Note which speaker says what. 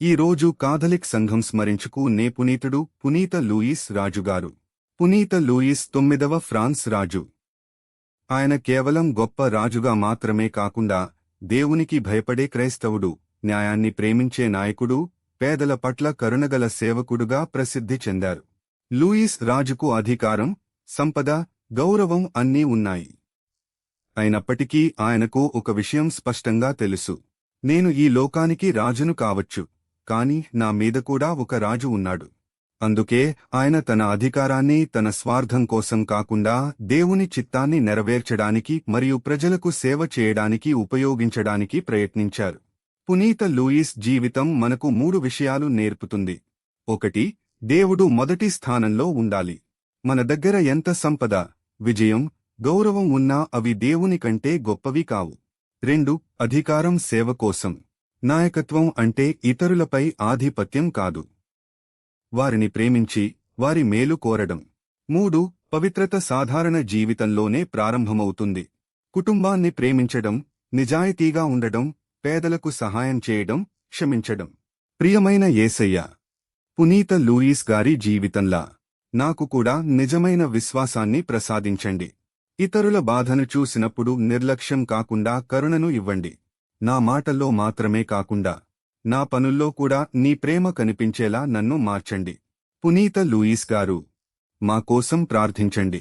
Speaker 1: ఈ రోజు కాథలిక్ సంఘం స్మరించుకు నే పునీతుడు పునీత లూయిస్ రాజుగారు. పునీత లూయిస్ 9వ ఫ్రాన్స్ రాజు. ఆయన కేవలం గొప్ప రాజుగా మాత్రమే కాకుండా దేవునికి భయపడే క్రైస్తవుడు, న్యాయాన్ని ప్రేమించే నాయకుడు, పేదల పట్ల కరుణగల సేవకుడుగా ప్రసిద్ధి చెందారు. లూయిస్ రాజుకు అధికారం, సంపద, గౌరవం అన్నీ ఉన్నాయి. అయినప్పటికీ ఆయనకు ఒక విషయం స్పష్టంగా తెలుసు. నేను ఈ లోకానికి రాజును కావచ్చు, కాని నా మీద కూడా ఒక రాజు ఉన్నాడు. అందుకే ఆయన తన అధికారాన్ని తన స్వార్థం కోసం కాకుండా దేవుని చిత్తాన్ని నెరవేర్చడానికి మరియు ప్రజలకు సేవ చేయడానికి ఉపయోగించడానికి ప్రయత్నించారు. పునీత లూయిస్ జీవితం మనకు 3 విషయాలు నేర్పుతుంది. 1. దేవుడు మొదటి స్థానంలో ఉండాలి. మన దగ్గర ఎంత సంపద, విజయం, గౌరవం ఉన్నా అవి దేవుని కంటే గొప్పవి కావు. 2. అధికారం సేవ కోసం. నాయకత్వం అంటే ఇతరులపై ఆధిపత్యం కాదు, వారిని ప్రేమించి వారి మేలు కోరడం. 3. పవిత్రత సాధారణ జీవితంలోనే ప్రారంభమవుతుంది. కుటుంబాన్ని ప్రేమించడం, నిజాయితీగా ఉండడం, పేదలకు సహాయం చేయడం, క్షమించడం. ప్రియమైన యేసయ్య, పునీత లూయిస్ గారి జీవితంలా నాకు కూడా నిజమైన విశ్వాసాన్ని ప్రసాదించండి. ఇతరుల బాధను చూసినప్పుడు నిర్లక్ష్యం కాకుండా కరుణను ఇవ్వండి. నా మాటల్లో మాత్రమే కాకుండా నా పనుల్లో కూడా నీ ప్రేమ కనిపించేలా నన్ను మార్చండి. పునీత లూయిస్ గారు, మా కోసం ప్రార్థించండి.